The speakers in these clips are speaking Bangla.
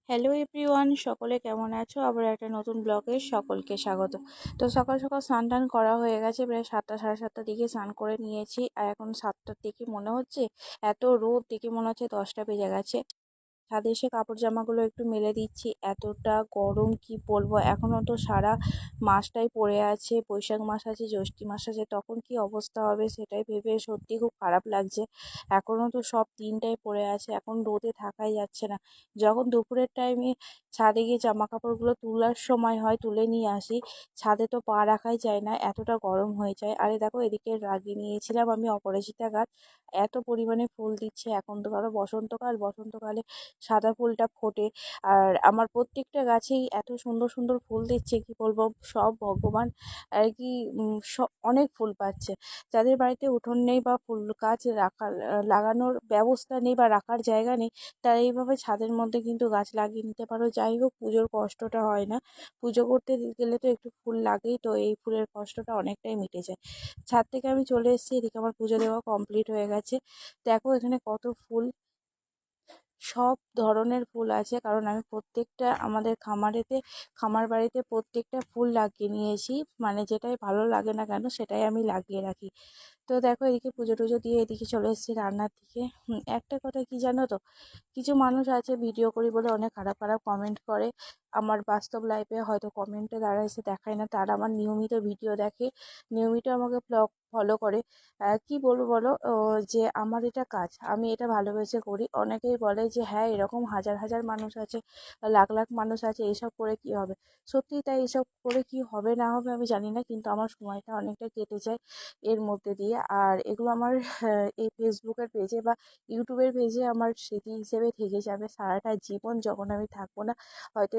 হ্যালো এভরিওয়ান, সকলে কেমন আছো? আবার একটা নতুন ব্লগে সকলকে স্বাগত। তো সকাল সকাল স্নান টান করা হয়ে গেছে, প্রায় 7টা সাড়ে 7টার দিকে স্নান করে নিয়েছি। আর এখন 7টার দিকে মনে হচ্ছে, এত রোদ দেখে মনে হচ্ছে 10টা বেজে গেছে। ছাদে এসে কাপড় জামাগুলো একটু মেলে দিচ্ছি, এতটা গরম কি বলবো। এখনও তো সারা মাসটাই পড়ে আছে, বৈশাখ মাস আছে, জ্যৈষ্ঠ মাস আছে, তখন কি অবস্থা হবে সেটাই ভেবে সত্যি খুব খারাপ লাগছে। এখনও তো সব দিনটাই পড়ে আছে, এখন রোদে থাকাই যাচ্ছে না। যখন দুপুরের টাইমে ছাদে গিয়ে জামা কাপড়গুলো তোলার সময় হয়, তুলে নিয়ে আসি, ছাদে তো পা রাখাই যায় না, এতটা গরম হয়ে যায়। আরে দেখো, এদিকে লাগিয়ে নিয়েছিলাম আমি অপরাজিতা গাছ, এত পরিমাণে ফুল দিচ্ছে। এখন তো ধরো বসন্তকাল, বসন্তকালে সাদা ফুলটা ফোটে। আর আমার প্রত্যেকটা গাছেই এত সুন্দর সুন্দর ফুল দিচ্ছে, কি বলবো, সব ভগবান আর কি অনেক ফুল পাচ্ছে। যাদের বাড়িতে উঠোন নেই বা ফুল গাছ রাখার লাগানোর ব্যবস্থা নেই বা রাখার জায়গা নেই, তারা এইভাবে ছাদের মধ্যে কিন্তু গাছ লাগিয়ে নিতে পারো। যাই হোক, পুজোর কষ্টটা হয় না। পুজো করতে গেলে তো একটু ফুল লাগেই, তো এই ফুলের কষ্টটা অনেকটাই মিটে যায়। ছাদ থেকে আমি চলে এসেছি, এদিকে আমার পুজো দেওয়া কমপ্লিট হয়ে গেছে। দেখো এখানে কত ফুল, সব ধরনের ফুল আছে, কারণ আমি প্রত্যেকটা আমাদের খামার বাড়িতে প্রত্যেকটা ফুল লাগিয়ে নিয়েছি। মানে যেটাই ভালো লাগে না কেন সেটাই আমি লাগিয়ে রাখি। তো দেখো, এদিকে পুজো টুজো দিয়ে এদিকে চলে এসেছি রান্নার দিকে। একটা কথা কি জানো তো, কিছু মানুষ আছে ভিডিও করি বলে অনেক খারাপ খারাপ কমেন্ট করে। আমার বাস্তব লাইফে হয়তো কমেন্টে তারা এসে দেখায় না, তারা আমার নিয়মিত ভিডিও দেখে, নিয়মিত আমাকে ব্লগ ফলো করে। কি বলবো বলো, যে আমার এটা কাজ, আমি এটা ভালোবেসে করি। অনেকেই বলে যে হ্যাঁ, এরকম হাজার হাজার মানুষ আছে, লাখ লাখ মানুষ আছে, এইসব করে কি হবে। সত্যি তাই, এসব করে কি হবে না হবে আমি জানি না, কিন্তু আমার সময়টা অনেকটা কেটে যায় এর মধ্যে দিয়ে। আর এগুলো আমার এই ফেসবুকের পেজে বা ইউটিউবের পেজে আমার স্মৃতি হিসেবে থেকে যাবে সারাটা জীবন। যখন আমি থাকবো না, হয়তো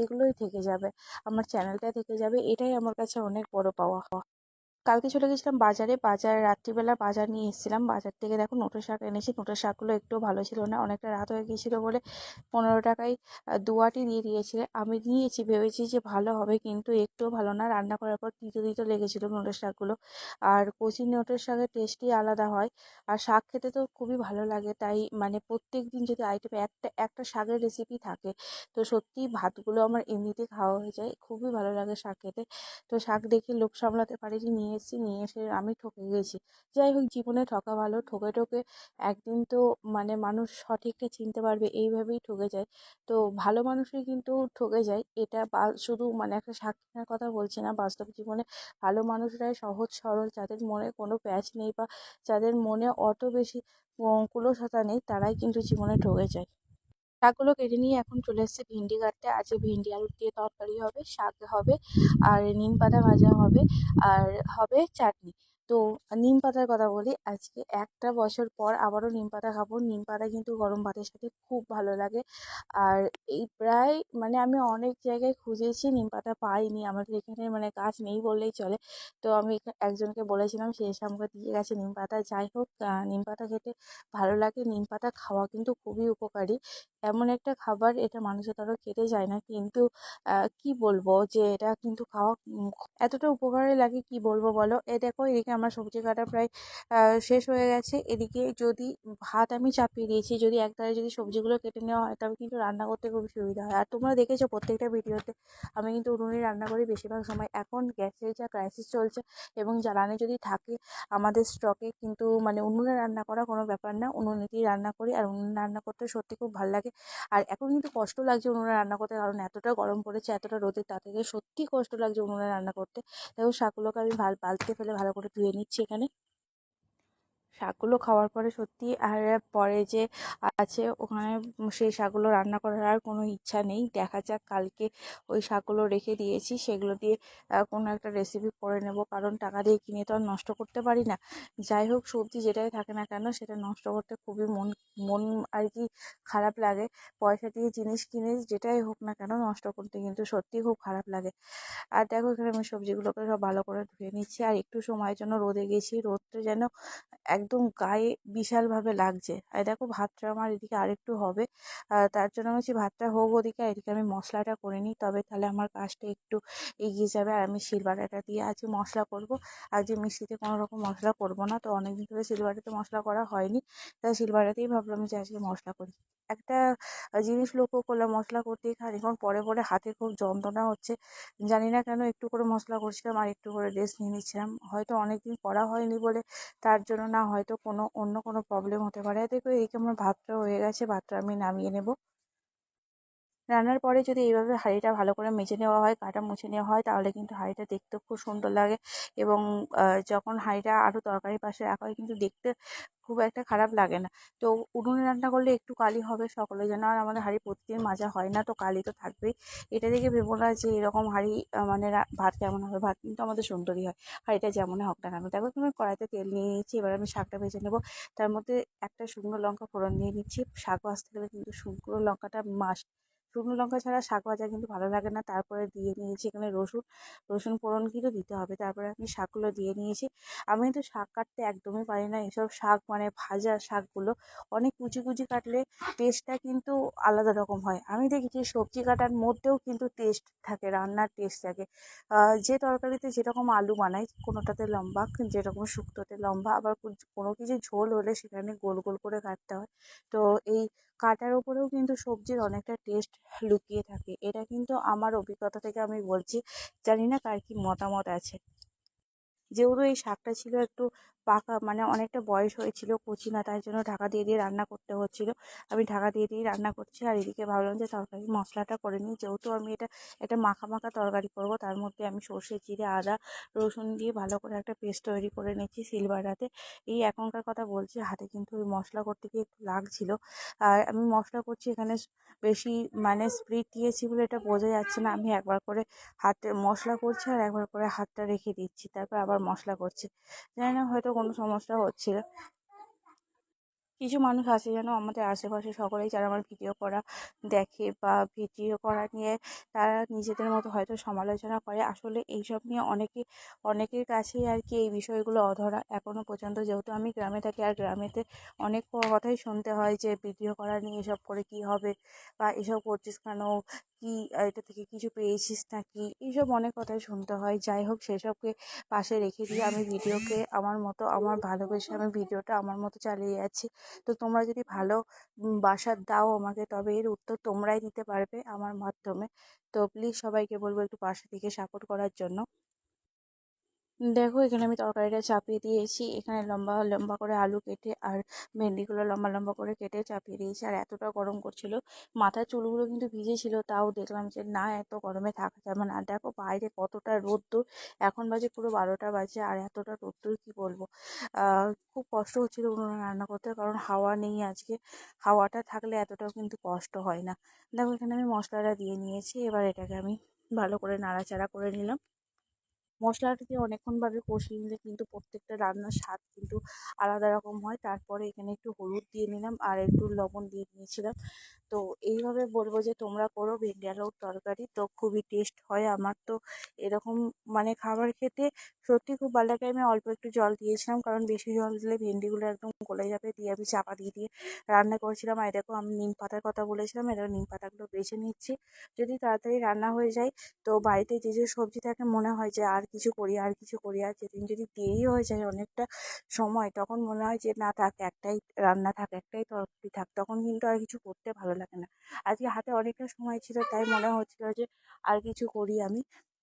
এগুলোই থেকে যাবে, আমার চ্যানেলটা থেকে যাবে। এটাই আমার কাছে অনেক বড় পাওয়া। কালকে চলে গেছিলাম বাজারে, রাত্রিবেলা বাজার নিয়ে এসেছিলাম। বাজার থেকে দেখো নোটের শাক এনেছি, নোটের শাকগুলো একটু ভালো ছিল না, অনেকটা রাত হয়ে গিয়েছিলো বলে 15 টাকায় দুয়াটি দিয়ে দিয়েছিলে। আমি নিয়েছি, ভেবেছি যে ভালো হবে, কিন্তু একটুও ভালো না। রান্না করার পর তিতো তিতো লেগেছিলো নোটের শাকগুলো। আর কচি নোটের শাকের টেস্টই আলাদা হয়। আর শাক খেতে তো খুবই ভালো লাগে, তাই মানে প্রত্যেক দিন যদি আইটেমে একটা একটা শাকের রেসিপি থাকে, তো সত্যি ভাতগুলো আমার এমনিতে খাওয়া হয়ে যায়। খুবই ভালো লাগে শাক খেতে। তো শাক দেখে লোভ সামলাতে পারিনি, নিয়ে এসেছি, নিয়ে এসে আমি ঠকে গেছি। যাই হোক, জীবনে ঠকা ভালো, ঠকে ঠকে একদিন তো মানে মানুষ সঠিকটা চিনতে পারবে, এইভাবেই ঠকে যায়। তো ভালো মানুষই কিন্তু ঠকে যায়, এটা শুধু মানে একটা শাক কেনার কথা বলছি না, বাস্তব জীবনে ভালো মানুষরাই সহজ সরল, যাদের মনে কোনো প্যাচ নেই বা যাদের মনে অত বেশি কুলসতা নেই, তারাই কিন্তু জীবনে ঠকে যায়। শাকগুলো কেটে নিয়ে এখন চলে এসেছে ভিন্ডি কাটতে। আজকে ভিন্ডি আলু দিয়ে তরকারি হবে, শাক হবে, আর নিম পাতা ভাজা হবে, আর হবে চাটনি। তো নিম পাতার কথা বলি, আজকে একটা বছর পর আবারও নিম পাতা খাবো। নিম পাতা কিন্তু গরম ভাতের সাথে খুব ভালো লাগে। আর এই প্রায় মানে আমি অনেক জায়গায় খুঁজেছি, নিম পাতা পাইনি, আমাদের এখানে মানে গাছ নেই বললেই চলে। তো আমি একজনকে বলেছিলাম, সে এসে আমাকে দিয়ে গেছে নিম পাতা। যাই হোক, নিম পাতা খেতে ভালো লাগে, নিম পাতা খাওয়া কিন্তু খুবই উপকারী। এমন একটা খাবার, এটা মানুষের দ্বারা খেতে যায় না, কিন্তু কি বলবো যে এটা কিন্তু খাওয়া এতটা উপকারী লাগে, কি বলবো বলো। দেখো, এদিকে আমার সবজি কাটা প্রায় শেষ হয়ে গেছে। এদিকে যদি ভাত আমি চাপিয়ে দিয়েছি, যদি একধারে যদি সবজিগুলো কেটে নেওয়া হয়, তবে কিন্তু রান্না করতে খুব সুবিধা হয়। আর তোমরা দেখেছো প্রত্যেকটা ভিডিওতে আমি কিন্তু উনুনে রান্না করি বেশিরভাগ সময়। এখন গ্যাসের যা ক্রাইসিস চলছে, এবং জ্বালানি যদি থাকে আমাদের স্টকে, কিন্তু মানে উনুনে রান্না করা কোনো ব্যাপার না, উনুনেতেই রান্না করি। আর উনুনে রান্না করতে সত্যি খুব ভালো লাগে। আর এখন কিন্তু কষ্ট লাগছে উনুনে রান্না করতে, কারণ এতটা গরম পড়েছে, এতটা রোদের তাতে সত্যি কষ্ট লাগছে উনুনে রান্না করতে। দেখো, শাকগুলোকে আমি বালতিতে ফেলে ভালো করে ধুয়ে নিচ্ছি এখানে। শাকগুলো খাওয়ার পরে সত্যি আর পরে যে আছে ওখানে, সেই শাকগুলো রান্না করার আর কোনো ইচ্ছা নেই। দেখা যাক, কালকে ওই শাকগুলো রেখে দিয়েছি, সেগুলো দিয়ে কোনো একটা রেসিপি করে নেব, কারণ টাকা দিয়ে কিনে তো আর নষ্ট করতে পারি না। যাই হোক, সবজি যেটাই থাকে না কেন, সেটা নষ্ট করতে খুবই মন মন আর কি খারাপ লাগে। পয়সা দিয়ে জিনিস কিনে যেটাই হোক না কেন, নষ্ট করতে কিন্তু সত্যি খুব খারাপ লাগে। আর দেখো, এখানে আমি সবজিগুলোকে সব ভালো করে ধুয়ে নিচ্ছি, আর একটু সময়ের জন্য রোদে গেছি, রোদটা যেন একদম গায়ে বিশালভাবে লাগছে। আর দেখো, ভাতটা আমার এদিকে আরেকটু হবে, তার জন্য আমি বলছি ভাতটা হোক ওদিকে, এদিকে আমি মশলাটা করে নিই, তবে তাহলে আমার কাজটা একটু এগিয়ে যাবে। আর আমি শিলবাটাটা দিয়ে আজকে মশলা করব, আজকে মিক্সিতে কোনো রকম মশলা করব না। তো অনেকদিন ধরে শিলবাটাতে মশলা করা হয়নি, তাই শিলবাটাতেই ভাবলাম যে আজকে মশলা করি। একটা জিনিস লক্ষ্য করলাম, মশলা করতেই খানিকক্ষণ পরে পরে হাতে খুব যন্ত্রণা হচ্ছে। জানি না কেন একটু করে মশলা করছিলাম আর একটু করে রেস্ট নিয়ে নিচ্ছিলাম। হয়তো অনেকদিন করা হয়নি বলে তার জন্য, না হয়তো অন্য কোনো প্রবলেম হতে পারে। দেখো এইদিকে আমার ভাতটা হয়ে গেছে, ভাতটা আমি নামিয়ে নেব। রান্নার পরে যদি এইভাবে হাঁড়িটা ভালো করে মেজে নেওয়া হয়, কাটা মুছে নেওয়া হয়, তাহলে কিন্তু হাঁড়িটা দেখতে খুব সুন্দর লাগে। এবং যখন হাঁড়িটা আরও তরকারির পাশে রাখা হয় কিন্তু দেখতে খুব একটা খারাপ লাগে না। তো উনুনে রান্না করলে একটু কালি হবে সকলে জানে, আর আমাদের হাঁড়ি প্রতিদিন মাজা হয় না, তো কালি তো থাকবেই। এটা দেখে ভেবো না যে এরকম হাঁড়ি মানে ভাত কেমন হবে, ভাত কিন্তু আমাদের সুন্দরই হয়, হাঁড়িটা যেমনই হোক না কেন। দেখো তুমি কড়াইতে তেল নিয়ে নিচ্ছি, এবার আমি শাকটা ভেজে নেবো। তার মধ্যে একটা শুকনো লঙ্কা ফোড়ন দিয়ে নিচ্ছি। শাক ভাজতে গেলে কিন্তু শুকনো লঙ্কাটা মাস্ট। শুকনো লঙ্কা ছাড়া শাক ভাজা কিন্তু ভালো লাগে না। তারপরে দিয়ে নিয়েছি এখানে রসুন, রসুন ফোড়ন কিন্তু দিতে হবে। তারপরে আমি শাকগুলো দিয়ে নিয়েছি। আমি কিন্তু শাক কাটতে একদমই পারি না, এসব শাক মানে ভাজা শাকগুলো অনেক কুচি কুচি কাটলে টেস্টটা কিন্তু আলাদা রকম হয়। আমি দেখেছি সবজি কাটার মধ্যেও কিন্তু টেস্ট থাকে, রান্নার টেস্ট থাকে। যে তরকারিতে যেরকম আলু বানাই, কোনোটাতে লম্বা, যেরকম শুক্তোতে লম্বা, আবার কোনো কিছু ঝোল হলে সেখানে গোল গোল করে কাটতে হয়। তো এই কাটার ওপরেও কিন্তু সবজির অনেকটা টেস্ট লুকিয়ে থাকে। এটা কিন্তু আমার অভিজ্ঞতা থেকে আমি বলছি, জানি না কার কী মতামত আছে। যেহেতু এই শাকটা ছিল একটু পাকা, মানে অনেকটা বয়স হয়েছিল, কচি না, তাই জন্য ঢাকা দিয়ে দিয়ে রান্না করতে হচ্ছিলো। আমি ঢাকা দিয়ে দিয়েই রান্না করছি, আর এদিকে ভাবলাম যে তরকারি মশলাটা করে নিই। যেহেতু আমি এটা একটা মাখা মাখা তরকারি করব, তার মধ্যে আমি সর্ষে, জিরে, আদা, রসুন দিয়ে ভালো করে একটা পেস্ট তৈরি করে নিচ্ছি শিলবাটাতে। এই এখনকার কথা বলছি, হাতে কিন্তু ওই মশলা করতে গিয়ে একটু লাগছিল। আর আমি মশলা করছি এখানে বেশি মানে স্পিড দিয়েছি বলে এটা বোঝা যাচ্ছে না। আমি একবার করে হাতে মশলা করছি আর একবার করে হাতটা রেখে দিচ্ছি, তারপর আবার মশলা করছি। জানি না হয়তো কোনো সমস্যা হচ্ছিল। কিছু মানুষ আছে যেন আমাদের আশেপাশে সকলেই, যারা আমার ভিডিও করা দেখে বা ভিডিও করা নিয়ে তারা নিজেদের মতো হয়তো সমালোচনা করে। আসলে এইসব নিয়ে অনেকের কাছেই আর কি এই বিষয়গুলো অধরা এখনও পর্যন্ত। যেহেতু আমি গ্রামে থাকি, আর গ্রামেতে অনেক কথাই শুনতে হয় যে ভিডিও করা নিয়ে এসব করে কি হবে, বা এসব করছিস কেন, কি এটা থেকে কিছু পেয়েছিস নাকি, এইসব অনেক কথাই শুনতে হয়। যাই হোক, সেসবকে পাশে রেখে দিয়ে আমি ভিডিওকে আমার মতো, আমার ভালোবেসে আমি ভিডিওটা আমার মতো চালিয়ে যাচ্ছি। তো তোমরা যদি ভালো বাসা দাও আমাকে, তবে এর উত্তর তোমরাই দিতে পারবে আমার মাধ্যমে। তো প্লিজ সবাইকে বলবো একটু পাশে থেকে সাপোর্ট করার জন্য। দেখো এখানে আমি তরকারিটা চাপিয়ে দিয়েছি, এখানে লম্বা লম্বা করে আলু কেটে আর ভেন্ডিগুলো লম্বা লম্বা করে কেটে চাপিয়ে দিয়েছি। আর এতটা গরম করছিল, মাথার চুলগুলো কিন্তু ভিজে ছিল, তাও দেখলাম যে না, এত গরমে থাকা যাবে না। আর দেখো বাইরে কতটা রোদ্দুর, এখন বাজে পুরো 12টা বাজে, আর এতটা রোদ্দুর কি বলবো। খুব কষ্ট হচ্ছিল উনুনে রান্না করতে, কারণ হাওয়া নেই আজকে। হাওয়াটা থাকলে এতটাও কিন্তু কষ্ট হয় না। দেখো এখানে আমি মশলাটা দিয়ে নিয়েছি, এবার এটাকে আমি ভালো করে নাড়াচাড়া করে নিলাম। মশলাটা দিয়ে অনেকক্ষণভাবে কষিয়ে নিলে কিন্তু প্রত্যেকটা রান্নার স্বাদ কিন্তু আলাদা রকম হয়। তারপরে এখানে একটু হলুদ দিয়ে নিলাম আর একটু লবণ দিয়ে নিয়েছিলাম। তো এইভাবে বলবো যে তোমরা করো ভেন্ডি আলুর তরকারি, তো খুবই টেস্ট হয়। আমার তো এরকম মানে খাবার খেতে সত্যি খুব ভালো লাগে। আমি অল্প একটু জল দিয়েছিলাম, কারণ বেশি জল দিলে ভেন্ডিগুলো একদম গলে যাবে। দিয়ে আমি চাপা দিয়ে দিয়ে রান্না করেছিলাম। আর দেখো আমি নিম পাতার কথা বলেছিলাম, এটা নিম পাতাগুলো বেছে নিচ্ছি। যদি তাড়াতাড়ি রান্না হয়ে যায়, তো বাড়িতে যে যে সবজি থাকে মনে হয় যে আর কিছু করি আর কিছু করি, আর যেদিন যদি দেরি হয়ে যায় অনেকটা সময়, তখন মনে হয় যে না থাক, একটাই রান্না থাক, একটাই তরকারি থাক, তখন কিন্তু আর কিছু করতে ভালো লাগে না। আজকে হাতে অনেকটা সময় ছিল, তাই মনে হচ্ছিল যে আর কিছু করি আমি।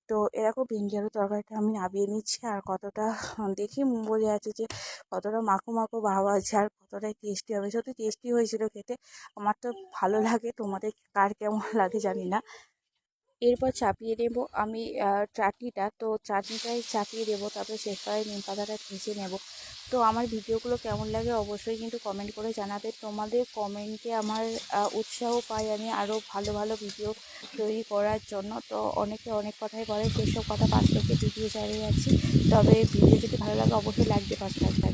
তো এরকম ভেন্ডি আলুর তরকারিটা আমি নামিয়ে নিচ্ছি। আর কতটা দেখি বোঝা যাচ্ছে যে কতটা মাখো মাখো ভাব আছে, আর কতটাই টেস্টি হবে। সত্যি টেস্টি হয়েছিল খেতে, আমার তো ভালো লাগে, তোমাদের কার কেমন লাগে জানি না। এরপর চাপিয়ে দেব আমি চাটনিটা, তো চাটনিটাই চাপিয়ে দেবো, তারপরে শেষ করে নিম পাতাটা ভেজে নেব। তো আমার ভিডিওগুলো কেমন লাগে অবশ্যই কিন্তু কমেন্ট করে জানাবে। তোমাদের কমেন্টে আমার উৎসাহ পাই আমি আরও ভালো ভালো ভিডিও তৈরি করার জন্য। তো অনেকে অনেক কথাই বলে, সেসব কথা পাশ থেকে ভিডিও চালিয়ে যাচ্ছি। তবে ভিডিও যদি ভালো লাগে অবশ্যই লাইক দিয়ে পাশে থাকবে।